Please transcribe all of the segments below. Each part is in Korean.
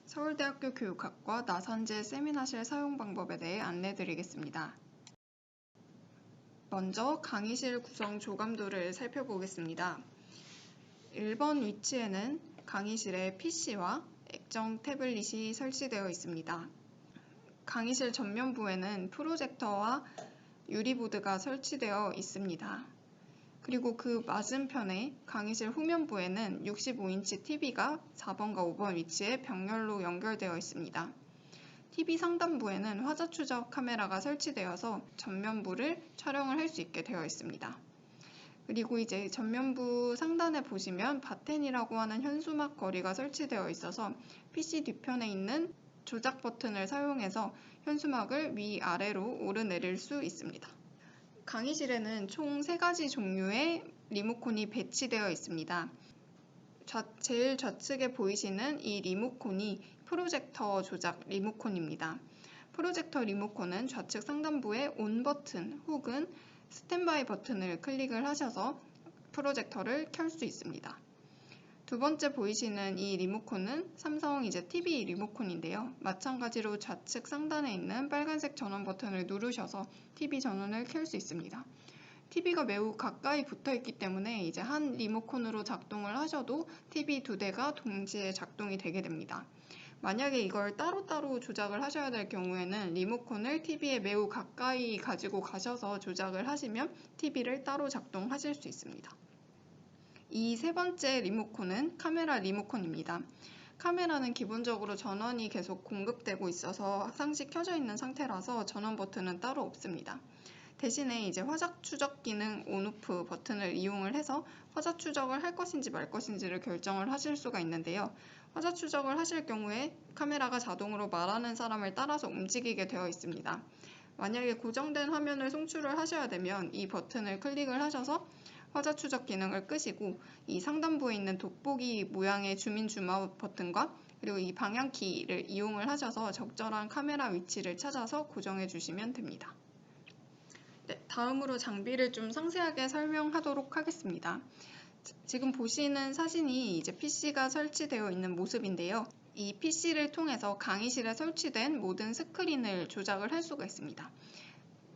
서울대학교 교육학과 나선재 세미나실 사용 방법에 대해 안내드리겠습니다. 먼저 강의실 구성 조감도를 살펴보겠습니다. 1번 위치에는 강의실에 PC와 액정 태블릿이 설치되어 있습니다. 강의실 전면부에는 프로젝터와 유리보드가 설치되어 있습니다. 그리고 그 맞은편에 강의실 후면부에는 65인치 TV가 4번과 5번 위치에 병렬로 연결되어 있습니다. TV 상단부에는 화자 추적 카메라가 설치되어서 전면부를 촬영을 할 수 있게 되어 있습니다. 그리고 이제 전면부 상단에 보시면 바텐이라고 하는 현수막 거리가 설치되어 있어서 PC 뒤편에 있는 조작 버튼을 사용해서 현수막을 위아래로 오르내릴 수 있습니다. 강의실에는 총 3가지 종류의 리모컨이 배치되어 있습니다. 제일 좌측에 보이시는 이 리모컨이 프로젝터 조작 리모컨입니다. 프로젝터 리모컨은 좌측 상단부에 온 버튼 혹은 스탠바이 버튼을 클릭을 하셔서 프로젝터를 켤 수 있습니다. 두 번째 보이시는 이 리모컨은 삼성 TV 리모컨인데요. 마찬가지로 좌측 상단에 있는 빨간색 전원 버튼을 누르셔서 TV 전원을 켤 수 있습니다. TV가 매우 가까이 붙어 있기 때문에 이제 한 리모컨으로 작동을 하셔도 TV 2대가 동시에 작동이 되게 됩니다. 만약에 이걸 따로따로 조작을 하셔야 될 경우에는 리모컨을 TV에 매우 가까이 가지고 가셔서 조작을 하시면 TV를 따로 작동하실 수 있습니다. 이 세 번째 리모컨은 카메라 리모컨입니다. 카메라는 기본적으로 전원이 계속 공급되고 있어서 항상 켜져 있는 상태라서 전원 버튼은 따로 없습니다. 대신에 이제 화자 추적 기능 온오프 버튼을 이용을 해서 화자 추적을 할 것인지 말 것인지를 결정을 하실 수가 있는데요. 화자 추적을 하실 경우에 카메라가 자동으로 말하는 사람을 따라서 움직이게 되어 있습니다. 만약에 고정된 화면을 송출을 하셔야 되면 이 버튼을 클릭을 하셔서 화자 추적 기능을 끄시고 이 상단부에 있는 돋보기 모양의 줌인 줌아웃 버튼과 그리고 이 방향키를 이용을 하셔서 적절한 카메라 위치를 찾아서 고정해 주시면 됩니다. 네, 다음으로 장비를 좀 상세하게 설명하도록 하겠습니다. 지금 보시는 사진이 이제 PC가 설치되어 있는 모습인데요. 이 PC를 통해서 강의실에 설치된 모든 스크린을 조작을 할 수가 있습니다.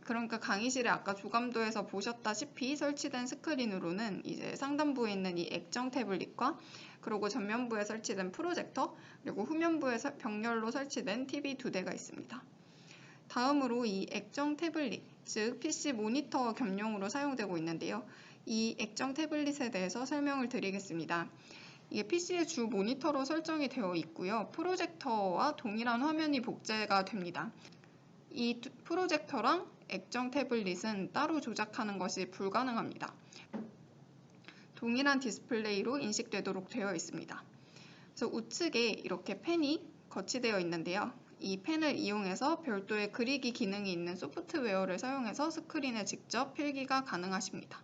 그러니까 강의실에 아까 조감도에서 보셨다시피 설치된 스크린으로는 이제 상단부에 있는 이 액정 태블릿과 그리고 전면부에 설치된 프로젝터 그리고 후면부에 병렬로 설치된 TV 2대가 있습니다. 다음으로 이 액정 태블릿, 즉 PC 모니터 겸용으로 사용되고 있는데요. 이 액정 태블릿에 대해서 설명을 드리겠습니다. 이게 PC의 주 모니터로 설정이 되어 있고요. 프로젝터와 동일한 화면이 복제가 됩니다. 이 프로젝터랑 액정 태블릿은 따로 조작하는 것이 불가능합니다. 동일한 디스플레이로 인식되도록 되어 있습니다. 그래서 우측에 이렇게 펜이 거치되어 있는데요. 이 펜을 이용해서 별도의 그리기 기능이 있는 소프트웨어를 사용해서 스크린에 직접 필기가 가능하십니다.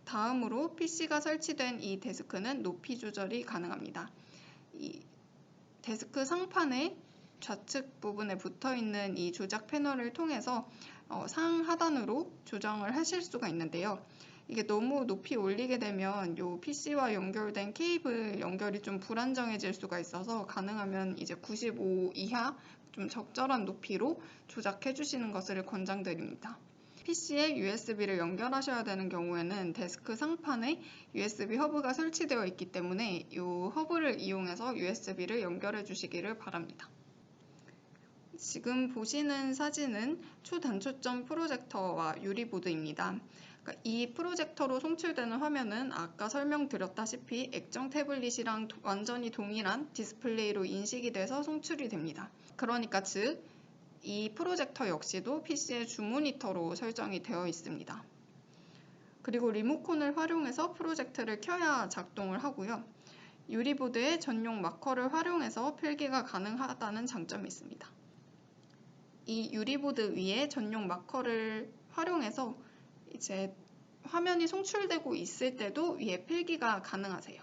다음으로 PC가 설치된 이 데스크는 높이 조절이 가능합니다. 이 데스크 상판에 좌측 부분에 붙어있는 이 조작 패널을 통해서 상하단으로 조정을 하실 수가 있는데요. 이게 너무 높이 올리게 되면 이 PC와 연결된 케이블 연결이 좀 불안정해질 수가 있어서 가능하면 이제 95 이하 좀 적절한 높이로 조작해 주시는 것을 권장드립니다. PC에 USB를 연결하셔야 되는 경우에는 데스크 상판에 USB 허브가 설치되어 있기 때문에 이 허브를 이용해서 USB를 연결해 주시기를 바랍니다. 지금 보시는 사진은 초단초점 프로젝터와 유리보드입니다. 이 프로젝터로 송출되는 화면은 아까 설명드렸다시피 액정 태블릿이랑 완전히 동일한 디스플레이로 인식이 돼서 송출이 됩니다. 그러니까 즉, 이 프로젝터 역시도 PC의 주 모니터로 설정이 되어 있습니다. 그리고 리모컨을 활용해서 프로젝터를 켜야 작동을 하고요. 유리보드의 전용 마커를 활용해서 필기가 가능하다는 장점이 있습니다. 이 유리보드 위에 전용 마커를 활용해서 이제 화면이 송출되고 있을 때도 위에 필기가 가능하세요.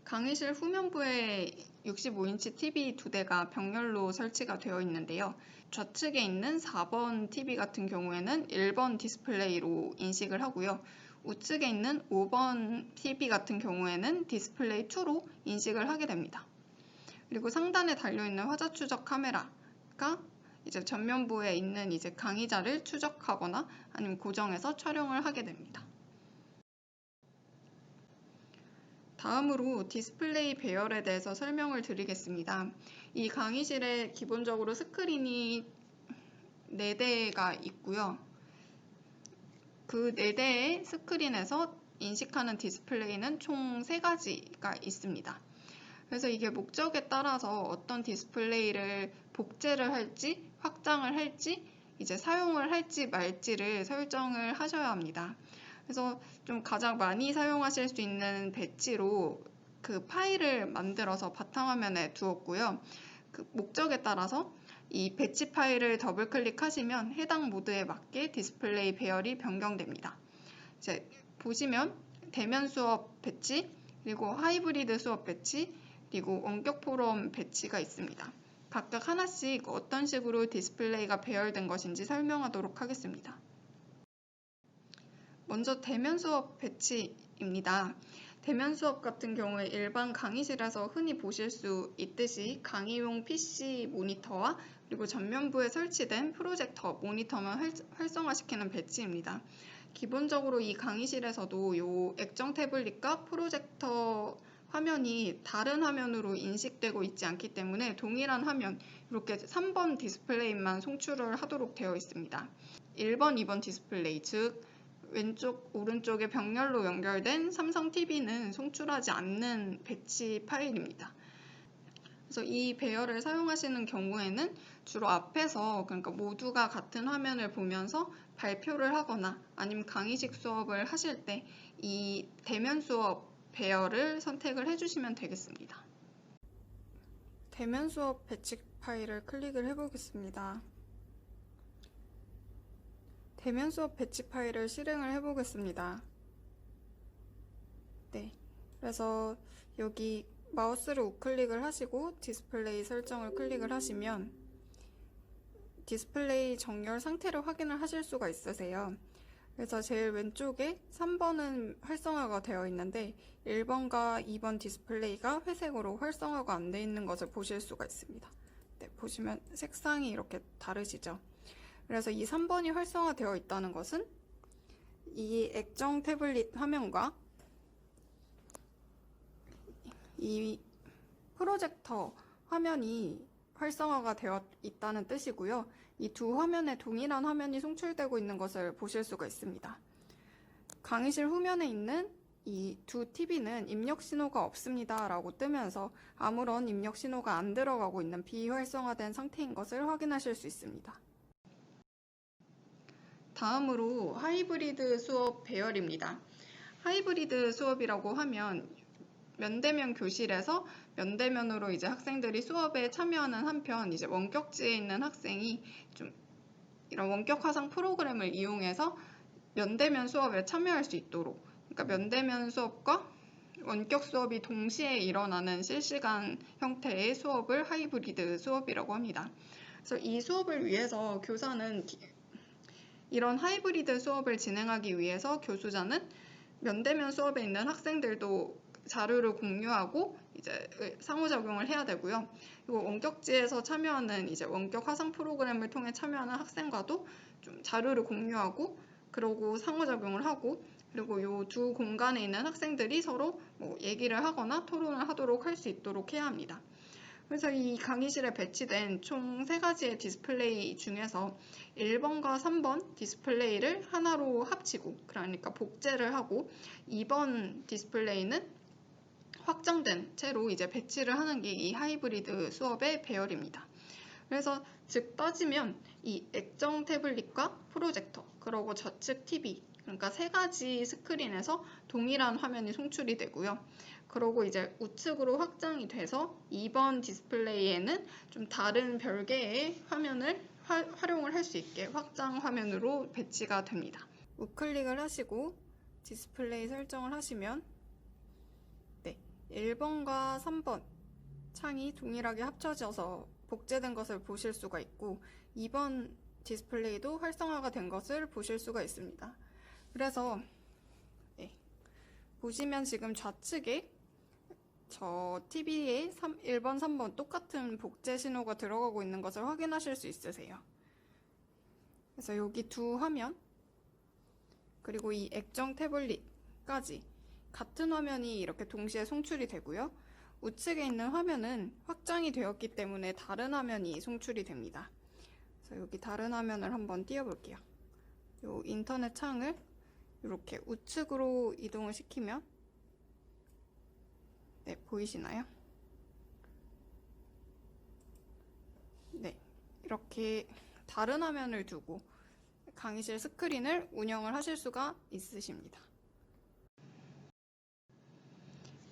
강의실 후면부에 65인치 TV 2대가 병렬로 설치가 되어 있는데요. 좌측에 있는 4번 TV 같은 경우에는 1번 디스플레이로 인식을 하고요. 우측에 있는 5번 TV 같은 경우에는 디스플레이 2로 인식을 하게 됩니다. 그리고 상단에 달려있는 화자 추적 카메라가 이제 전면부에 있는 이제 강의자를 추적하거나 아니면 고정해서 촬영을 하게 됩니다. 다음으로 디스플레이 배열에 대해서 설명을 드리겠습니다. 이 강의실에 기본적으로 스크린이 4대가 있고요. 그 4대의 스크린에서 인식하는 디스플레이는 총 3가지가 있습니다. 그래서 이게 목적에 따라서 어떤 디스플레이를 복제를 할지, 확장을 할지, 이제 사용을 할지 말지를 설정을 하셔야 합니다. 그래서 좀 가장 많이 사용하실 수 있는 배치로 그 파일을 만들어서 바탕화면에 두었고요. 그 목적에 따라서 이 배치 파일을 더블 클릭하시면 해당 모드에 맞게 디스플레이 배열이 변경됩니다. 이제 보시면 대면 수업 배치, 그리고 하이브리드 수업 배치, 그리고 원격 포럼 배치가 있습니다. 각각 하나씩 어떤 식으로 디스플레이가 배열된 것인지 설명하도록 하겠습니다. 먼저 대면 수업 배치입니다. 대면 수업 같은 경우에 일반 강의실에서 흔히 보실 수 있듯이 강의용 PC 모니터와 그리고 전면부에 설치된 프로젝터 모니터만 활성화시키는 배치입니다. 기본적으로 이 강의실에서도 이 액정 태블릿과 프로젝터 화면이 다른 화면으로 인식되고 있지 않기 때문에 동일한 화면, 이렇게 3번 디스플레이만 송출을 하도록 되어 있습니다. 1번, 2번 디스플레이, 즉 왼쪽, 오른쪽에 병렬로 연결된 삼성 TV는 송출하지 않는 배치 파일입니다. 그래서 이 배열을 사용하시는 경우에는 주로 앞에서, 그러니까 모두가 같은 화면을 보면서 발표를 하거나 아니면 강의식 수업을 하실 때 이 대면 수업 배열을 선택을 해주시면 되겠습니다. 대면 수업 배치 파일을 클릭을 해보겠습니다. 대면 수업 배치 파일을 실행을 해보겠습니다. 네, 그래서 여기 마우스를 우클릭을 하시고 디스플레이 설정을 클릭을 하시면 디스플레이 정렬 상태를 확인을 하실 수가 있으세요. 그래서 제일 왼쪽에 3번은 활성화가 되어 있는데 1번과 2번 디스플레이가 회색으로 활성화가 안 되어 있는 것을 보실 수가 있습니다. 네, 보시면 색상이 이렇게 다르시죠? 그래서 이 3번이 활성화되어 있다는 것은 이 액정 태블릿 화면과 이 프로젝터 화면이 활성화가 되어 있다는 뜻이고요. 이 두 화면에 동일한 화면이 송출되고 있는 것을 보실 수가 있습니다. 강의실 후면에 있는 이 두 TV는 입력 신호가 없습니다 라고 뜨면서 아무런 입력 신호가 안 들어가고 있는 비활성화된 상태인 것을 확인하실 수 있습니다. 다음으로 하이브리드 수업 배열입니다. 하이브리드 수업이라고 하면 면대면 교실에서 면대면으로 이제 학생들이 수업에 참여하는 한편 이제 원격지에 있는 학생이 좀 이런 원격 화상 프로그램을 이용해서 면대면 수업에 참여할 수 있도록, 그러니까 면대면 수업과 원격 수업이 동시에 일어나는 실시간 형태의 수업을 하이브리드 수업이라고 합니다. 그래서 이 수업을 위해서 교사는 이런 하이브리드 수업을 진행하기 위해서 교수자는 면대면 수업에 있는 학생들도 자료를 공유하고 이제 상호작용을 해야 되고요. 그리고 원격지에서 참여하는 이제 원격 화상 프로그램을 통해 참여하는 학생과도 좀 자료를 공유하고 그러고 상호작용을 하고, 그리고 이 두 공간에 있는 학생들이 서로 뭐 얘기를 하거나 토론을 하도록 할 수 있도록 해야 합니다. 그래서 이 강의실에 배치된 총 3가지의 디스플레이 중에서 1번과 3번 디스플레이를 하나로 합치고, 그러니까 복제를 하고 2번 디스플레이는 확장된 채로 이제 배치를 하는 게 이 하이브리드 수업의 배열입니다. 그래서 즉 따지면 이 액정 태블릿과 프로젝터, 그리고 좌측 TV, 그러니까 3가지 스크린에서 동일한 화면이 송출이 되고요. 그리고 이제 우측으로 확장이 돼서 2번 디스플레이에는 좀 다른 별개의 화면을 활용을 할 수 있게 확장 화면으로 배치가 됩니다. 우클릭을 하시고 디스플레이 설정을 하시면 1번과 3번 창이 동일하게 합쳐져서 복제된 것을 보실 수가 있고 2번 디스플레이도 활성화가 된 것을 보실 수가 있습니다. 그래서 보시면 지금 좌측에 저 TV에 1번, 3번 똑같은 복제 신호가 들어가고 있는 것을 확인하실 수 있으세요. 그래서 여기 두 화면, 그리고 이 액정 태블릿까지 같은 화면이 이렇게 동시에 송출이 되고요. 우측에 있는 화면은 확장이 되었기 때문에 다른 화면이 송출이 됩니다. 그래서 여기 다른 화면을 한번 띄워볼게요. 이 인터넷 창을 이렇게 우측으로 이동을 시키면 네, 보이시나요? 네, 이렇게 다른 화면을 두고 강의실 스크린을 운영을 하실 수가 있으십니다.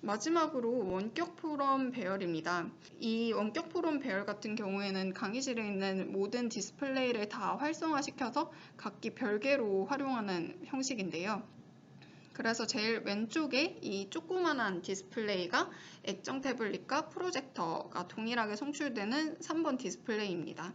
마지막으로 원격 포럼 배열입니다. 이 원격 포럼 배열 같은 경우에는 강의실에 있는 모든 디스플레이를 다 활성화시켜서 각기 별개로 활용하는 형식인데요. 그래서 제일 왼쪽에 이 조그만한 디스플레이가 액정 태블릿과 프로젝터가 동일하게 송출되는 3번 디스플레이입니다.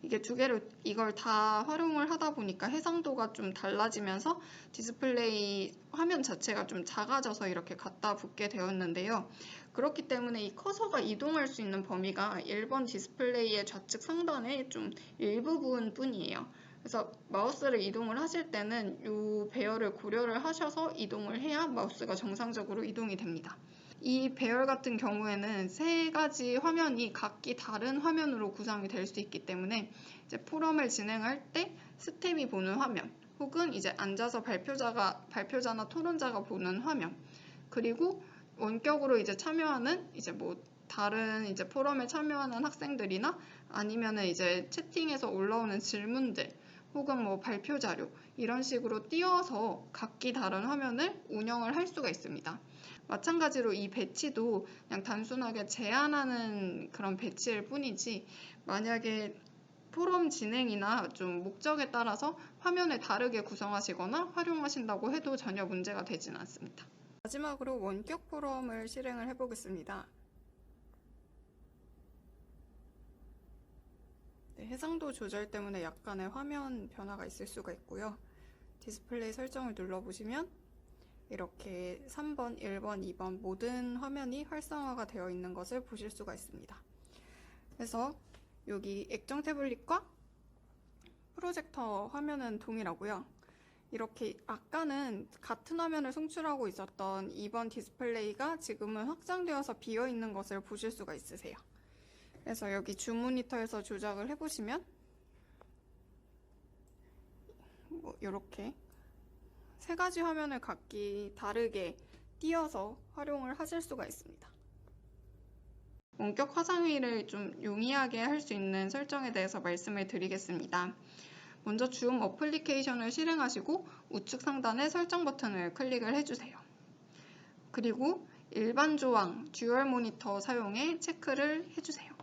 이게 두 개를 이걸 다 활용을 하다 보니까 해상도가 좀 달라지면서 디스플레이 화면 자체가 좀 작아져서 이렇게 갖다 붙게 되었는데요. 그렇기 때문에 이 커서가 이동할 수 있는 범위가 1번 디스플레이의 좌측 상단의 좀 일부분 뿐이에요. 그래서 마우스를 이동을 하실 때는 이 배열을 고려를 하셔서 이동을 해야 마우스가 정상적으로 이동이 됩니다. 이 배열 같은 경우에는 세 가지 화면이 각기 다른 화면으로 구성이 될 수 있기 때문에 이제 포럼을 진행할 때 스텝이 보는 화면, 혹은 이제 앉아서 발표자나 토론자가 보는 화면, 그리고 원격으로 이제 참여하는 이제 뭐 다른 이제 포럼에 참여하는 학생들이나 아니면은 이제 채팅에서 올라오는 질문들, 혹은 뭐 발표 자료 이런 식으로 띄워서 각기 다른 화면을 운영을 할 수가 있습니다. 마찬가지로 이 배치도 그냥 단순하게 제한하는 그런 배치일 뿐이지 만약에 포럼 진행이나 좀 목적에 따라서 화면을 다르게 구성하시거나 활용하신다고 해도 전혀 문제가 되진 않습니다. 마지막으로 원격 포럼을 실행을 해보겠습니다. 네, 해상도 조절 때문에 약간의 화면 변화가 있을 수가 있고요. 디스플레이 설정을 눌러보시면 이렇게 3번, 1번, 2번 모든 화면이 활성화가 되어 있는 것을 보실 수가 있습니다. 그래서 여기 액정 태블릿과 프로젝터 화면은 동일하고요. 이렇게 아까는 같은 화면을 송출하고 있었던 2번 디스플레이가 지금은 확장되어서 비어있는 것을 보실 수가 있으세요. 그래서 여기 줌 모니터에서 조작을 해보시면 뭐 이렇게 세 가지 화면을 각기 다르게 띄어서 활용을 하실 수가 있습니다. 원격 화상회의를 좀 용이하게 할 수 있는 설정에 대해서 말씀을 드리겠습니다. 먼저 줌 어플리케이션을 실행하시고 우측 상단의 설정 버튼을 클릭을 해주세요. 그리고 일반 조항, 듀얼 모니터 사용에 체크를 해주세요.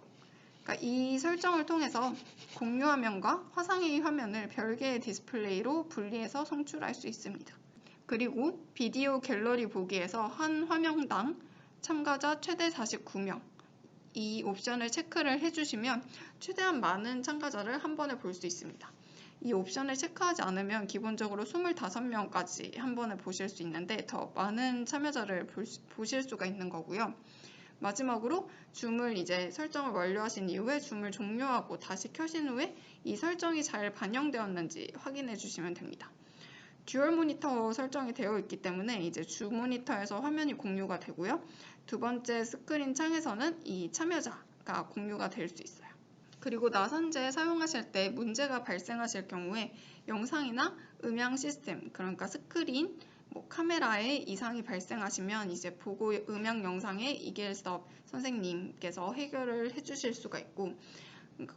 그러니까 이 설정을 통해서 공유 화면과 화상회의 화면을 별개의 디스플레이로 분리해서 송출할 수 있습니다. 그리고 비디오 갤러리 보기에서 한 화면당 참가자 최대 49명 이 옵션을 체크를 해주시면 최대한 많은 참가자를 한 번에 볼 수 있습니다. 이 옵션을 체크하지 않으면 기본적으로 25명까지 한 번에 보실 수 있는데 더 많은 참여자를 보실 수가 있는 거고요. 마지막으로 줌을 이제 설정을 완료하신 이후에 줌을 종료하고 다시 켜신 후에 이 설정이 잘 반영되었는지 확인해 주시면 됩니다. 듀얼 모니터 설정이 되어 있기 때문에 이제 주 모니터에서 화면이 공유가 되고요. 두 번째 스크린 창에서는 이 참여자가 공유가 될 수 있어요. 그리고 나선제 사용하실 때 문제가 발생하실 경우에 영상이나 음향 시스템, 그러니까 스크린, 카메라에 이상이 발생하시면 이제 보고 음향 영상에 이길섭 선생님께서 해결을 해주실 수가 있고,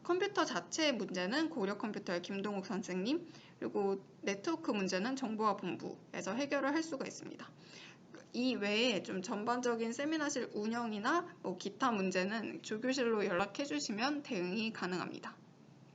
컴퓨터 자체의 문제는 고려 컴퓨터의 김동욱 선생님, 그리고 네트워크 문제는 정보화본부에서 해결을 할 수가 있습니다. 이 외에 좀 전반적인 세미나실 운영이나 기타 문제는 조교실로 연락해 주시면 대응이 가능합니다.